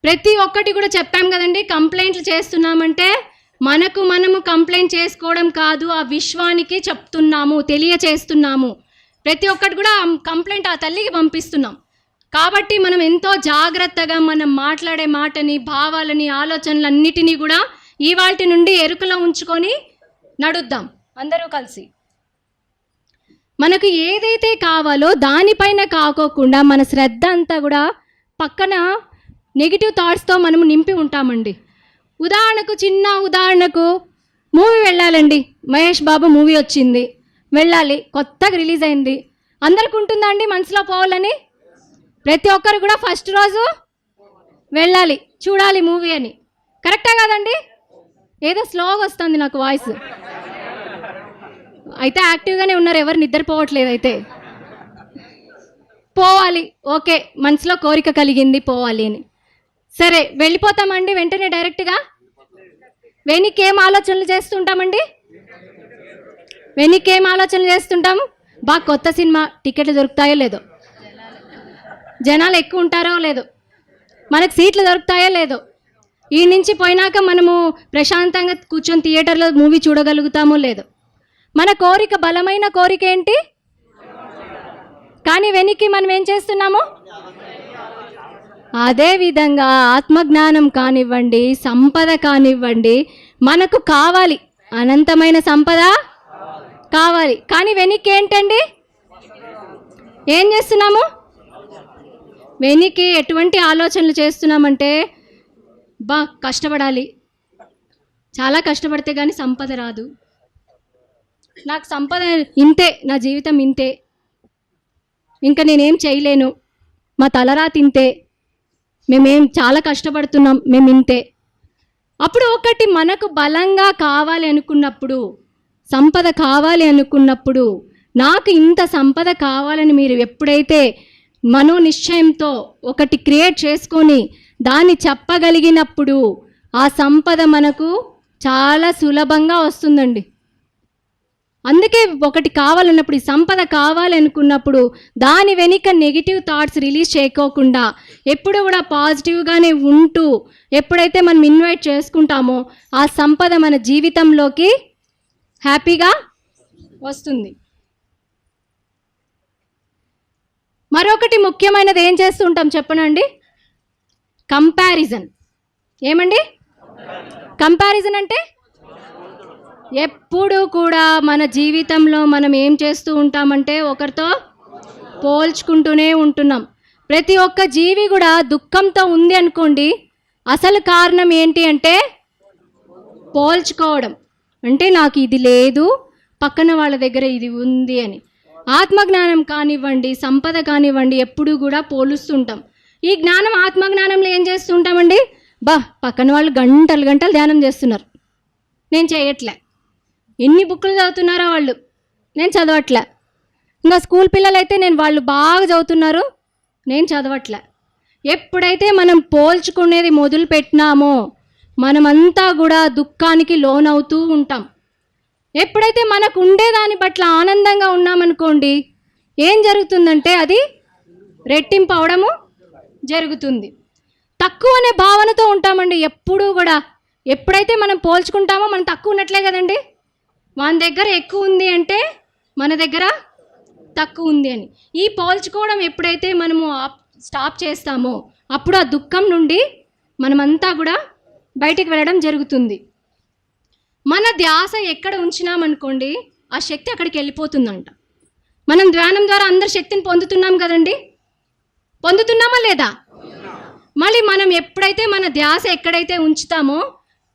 ప్రతి ఒక్కటి కూడా చెప్పాం కదండి. కంప్లైంట్లు చేస్తున్నామంటే మనము కంప్లైంట్ చేసుకోవడం కాదు, ఆ విశ్వానికి చెప్తున్నాము, తెలియచేస్తున్నాము. ప్రతి ఒక్కటి కూడా కంప్లైంట్ ఆ తల్లికి పంపిస్తున్నాం. కాబట్టి మనం ఎంతో జాగ్రత్తగా మనం మాట్లాడే మాటని, భావాలని, ఆలోచనలన్నిటినీ కూడా ఇవాల్టి నుండి ఎరుకలో ఉంచుకొని నడుద్దాం అందరూ కలిసి. మనకు ఏదైతే కావాలో దానిపైన కాకోకుండా మన శ్రద్ధ అంతా కూడా పక్కన నెగిటివ్ థాట్స్తో మనము నింపి ఉంటామండి. చిన్న ఉదాహరణకు మూవీ వెళ్ళాలండి, మహేష్ బాబు మూవీ వచ్చింది, వెళ్ళాలి, కొత్తగా రిలీజ్ అయింది. అందరికి ఉంటుందా అండి మనసులో పోవాలని? ప్రతి ఒక్కరు కూడా ఫస్ట్ రోజు వెళ్ళాలి, చూడాలి మూవీ అని. కరెక్టా కాదండి? ఏదో స్లోగా వస్తుంది నాకు వాయిస్. అయితే యాక్టివ్గానే ఉన్నారు, ఎవరు నిద్రపోవట్లేదు. అయితే పోవాలి, ఓకే, మనసులో కోరిక కలిగింది పోవాలి అని. సరే వెళ్ళిపోతామండి వెంటనే డైరెక్ట్గా. వెనక్కి ఏం ఆలోచనలు చేస్తుంటామండి? వెనక్కి ఏం ఆలోచనలు చేస్తుంటాము? బాగా కొత్త సినిమా, టికెట్లు దొరుకుతాయో లేదో, జనాలు ఎక్కువ ఉంటారో లేదో, మనకు సీట్లు దొరుకుతాయో లేదో, ఈ నుంచి పోయినాక మనము ప్రశాంతంగా కూర్చొని థియేటర్లో మూవీ చూడగలుగుతామో లేదో. మన కోరిక, బలమైన కోరిక ఏంటి? కానీ వెనక్కి మనం ఏం చేస్తున్నాము? అదేవిధంగా ఆత్మజ్ఞానం కానివ్వండి, సంపద కానివ్వండి, మనకు కావాలి, అనంతమైన సంపద కావాలి. కానీ వెనక్కి ఏంటండి? ఏం చేస్తున్నాము? వెనక్కి ఎటువంటి ఆలోచనలు చేస్తున్నామంటే, కష్టపడాలి, చాలా కష్టపడితే కానీ సంపద రాదు, నాకు సంపద ఇంతే, నా జీవితం ఇంతే, ఇంకా నేనేం చేయలేను, మా తలరాతి ఇంతే, మేమేం చాలా కష్టపడుతున్నాం, మేము ఇంతే. అప్పుడు ఒకటి మనకు బలంగా కావాలి అనుకున్నప్పుడు, సంపద కావాలి అనుకున్నప్పుడు, నాకు ఇంత సంపద కావాలని మీరు ఎప్పుడైతే మనోనిశ్చయంతో ఒకటి క్రియేట్ చేసుకొని దాన్ని చెప్పగలిగినప్పుడు ఆ సంపద మనకు చాలా సులభంగా వస్తుందండి. అందుకే ఒకటి కావాలన్నప్పుడు, ఈ సంపద కావాలనుకున్నప్పుడు దాని వెనుక నెగిటివ్ థాట్స్ రిలీజ్ చేయకోకుండా ఎప్పుడు కూడా పాజిటివ్గానే ఉంటూ ఎప్పుడైతే మనం ఇన్వైట్ చేసుకుంటామో ఆ సంపద మన జీవితంలోకి హ్యాపీగా వస్తుంది. మరొకటి ముఖ్యమైనది ఏం చేస్తూ ఉంటాం చెప్పనండి? కంపారిజన్. ఏమండి కంపారిజన్ అంటే? ఎప్పుడు కూడా మన జీవితంలో మనం ఏం చేస్తూ ఉంటామంటే ఒకరితో పోల్చుకుంటూనే ఉంటున్నాం. ప్రతి ఒక్క జీవి కూడా దుఃఖంతో ఉంది అనుకోండి, అసలు కారణం ఏంటి అంటే పోల్చుకోవడం. అంటే నాకు ఇది లేదు, పక్కన వాళ్ళ దగ్గర ఇది ఉంది అని. ఆత్మజ్ఞానం కానివ్వండి, సంపద కానివ్వండి, ఎప్పుడూ కూడా పోలుస్తుంటాం. ఈ జ్ఞానం, ఆత్మజ్ఞానంలో ఏం చేస్తుంటామండి? పక్కన వాళ్ళు గంటలు గంటలు ధ్యానం చేస్తున్నారు, నేను చేయట్లే. ఎన్ని బుక్కులు చదువుతున్నారో వాళ్ళు, నేను చదవట్లే. ఇంకా స్కూల్ పిల్లలైతే వాళ్ళు బాగా చదువుతున్నారు, నేను చదవట్లే. ఎప్పుడైతే మనం పోల్చుకునేది మొదలు పెట్టినామో మనమంతా కూడా దుఃఖానికి లోనవుతూ ఉంటాం. ఎప్పుడైతే మనకు ఉండేదాని పట్ల ఆనందంగా ఉన్నామనుకోండి, ఏం జరుగుతుందంటే అది రెట్టింపు అవడము జరుగుతుంది. తక్కువ అనే భావనతో ఉంటామండి ఎప్పుడూ కూడా. ఎప్పుడైతే మనం పోల్చుకుంటామో మనం తక్కువ ఉన్నట్లే కదండి. మన దగ్గర ఎక్కువ ఉంది అంటే మన దగ్గర తక్కువ ఉంది అని. ఈ పోల్చుకోవడం ఎప్పుడైతే మనము స్టాప్ చేస్తామో అప్పుడు ఆ దుఃఖం నుండి మనమంతా కూడా బయటికి వెళ్ళడం జరుగుతుంది. మన ధ్యాస ఎక్కడ ఉంచినామనుకోండి ఆ శక్తి అక్కడికి వెళ్ళిపోతుందంట. మనం ధ్యానం ద్వారా అందరి శక్తిని పొందుతున్నాం కదండి, పొందుతున్నామా లేదా? మళ్ళీ మనం ఎప్పుడైతే మన ధ్యాస ఎక్కడైతే ఉంచుతామో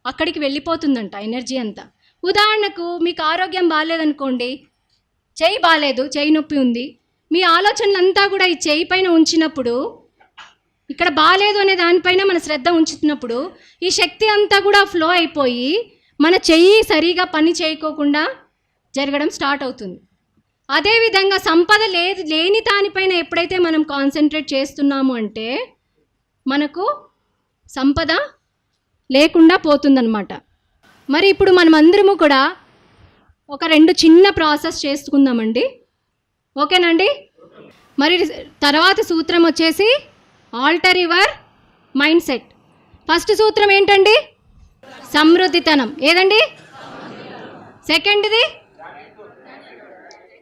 అక్కడికి వెళ్ళిపోతుందంట ఎనర్జీ అంతా. ఉదాహరణకు మీకు ఆరోగ్యం బాగాలేదనుకోండి, చెయ్యి బాగాలేదు, చెయ్యి నొప్పి ఉంది, మీ ఆలోచనలంతా కూడా ఈ చెయ్యి పైన ఉంచినప్పుడు, ఇక్కడ బాగాలేదు అనే దానిపైన మన శ్రద్ధ ఉంచుతున్నప్పుడు ఈ శక్తి అంతా కూడా ఫ్లో అయిపోయి మన చెయ్యి సరిగా పని చేయకోకుండా జరగడం స్టార్ట్ అవుతుంది. అదేవిధంగా సంపద లేని దానిపైన ఎప్పుడైతే మనం కాన్సన్ట్రేట్ చేస్తున్నాము అంటే మనకు సంపద లేకుండా పోతుందన్నమాట. మరి ఇప్పుడు మనం అందరము కూడా ఒక 2 చిన్న ప్రాసెస్ చేసుకుందామండి, ఓకేనండి? మరి తర్వాత సూత్రం వచ్చేసి alter your mind set. First సూత్రం ఏంటండి? సమృద్ధితనం. ఏదండి? సెకండ్ది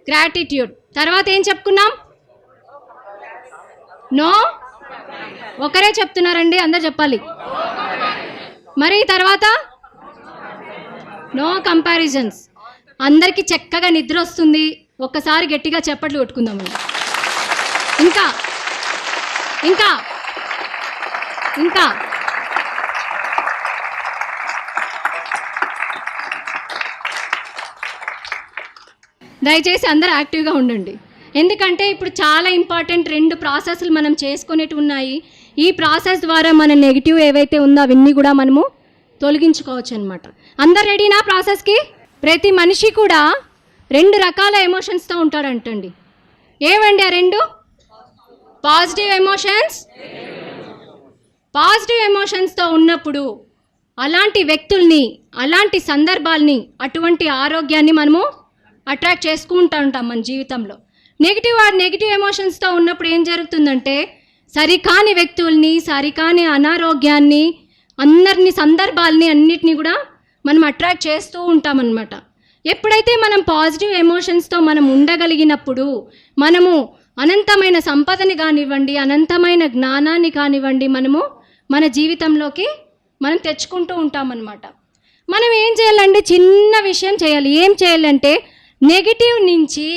గ్రాటిట్యూడ్. తర్వాత ఏం చెప్పుకున్నాం? నో. ఒకరే చెప్తున్నారండి, అందరు చెప్పాలి. మరి తర్వాత నో కంపారిజన్స్. అందరికీ చక్కగా నిద్ర వస్తుంది, ఒక్కసారి గట్టిగా చప్పట్లు కొట్టుకుందామండి. ఇంకా ఇంకా ఇంకా దయచేసి అందరూ యాక్టివ్గా ఉండండి. ఎందుకంటే ఇప్పుడు చాలా ఇంపార్టెంట్ 2 ప్రాసెస్లు మనం చేసుకునేవి ఉన్నాయి. ఈ ప్రాసెస్ ద్వారా మన నెగిటివ్ ఏవైతే ఉందో అవన్నీ కూడా మనము తొలగించుకోవచ్చు అనమాట. అందరు రెడీనా ప్రాసెస్కి? ప్రతి మనిషి కూడా 2 రకాల ఎమోషన్స్తో ఉంటాడంటండి. ఏవండి ఆ 2? Positive emotions. పాజిటివ్ ఎమోషన్స్తో ఉన్నప్పుడు అలాంటి వ్యక్తుల్ని, అలాంటి సందర్భాల్ని, అటువంటి ఆరోగ్యాన్ని మనము అట్రాక్ట్ చేసుకుంటూ ఉంటాం మన జీవితంలో. నెగిటివ్ ఎమోషన్స్తో ఉన్నప్పుడు ఏం జరుగుతుందంటే సరికాని వ్యక్తుల్ని, సరికాని అనారోగ్యాన్ని, సందర్భాల్ని అన్నిటినీ కూడా మనం అట్రాక్ట్ చేస్తూ ఉంటామన్నమాట. ఎప్పుడైతే మనం పాజిటివ్ ఎమోషన్స్తో మనం ఉండగలిగినప్పుడు మనము అనంతమైన సంపదని కానివ్వండి, అనంతమైన జ్ఞానాన్ని కానివ్వండి, మనము మన జీవితంలోకి మనం తెచ్చుకుంటూ ఉంటామన్నమాట. మనం ఏం చేయాలంటే చిన్న విషయం చేయాలి. ఏం చేయాలంటే నెగిటివ్ నుంచి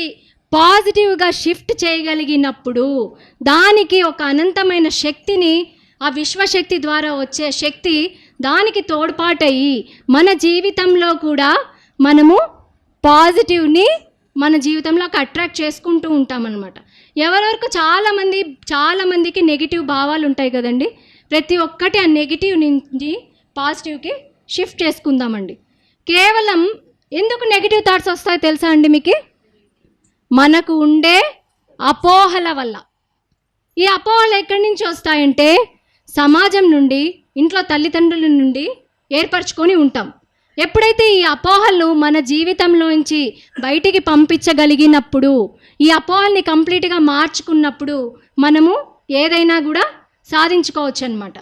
పాజిటివ్గా షిఫ్ట్ చేయగలిగినప్పుడు దానికి ఒక అనంతమైన శక్తిని, ఆ విశ్వశక్తి ద్వారా వచ్చే శక్తి దానికి తోడ్పాటయ్యి మన జీవితంలో కూడా మనము పాజిటివ్ని మన జీవితంలోకి అట్రాక్ట్ చేసుకుంటూ ఉంటామన్నమాట. ఎవరెవరికి చాలామందికి నెగిటివ్ భావాలు ఉంటాయి కదండి. ప్రతి ఒక్కటి ఆ నెగిటివ్ నుంచి పాజిటివ్కి షిఫ్ట్ చేసుకుందామండి. కేవలం ఎందుకు నెగిటివ్ థాట్స్ వస్తాయో తెలుసా అండి మీకు? మనకు ఉండే అపోహల వల్ల. ఈ అపోహలు ఎక్కడి నుంచి వస్తాయంటే సమాజం నుండి, ఇంట్లో తల్లిదండ్రుల నుండి ఏర్పరచుకొని ఉంటాం. ఎప్పుడైతే ఈ అపోహలు మన జీవితంలోంచి బయటికి పంపించగలిగినప్పుడు, ఈ అపోహల్ని కంప్లీట్గా మార్చుకున్నప్పుడు మనము ఏదైనా కూడా సాధించుకోవచ్చు అన్నమాట.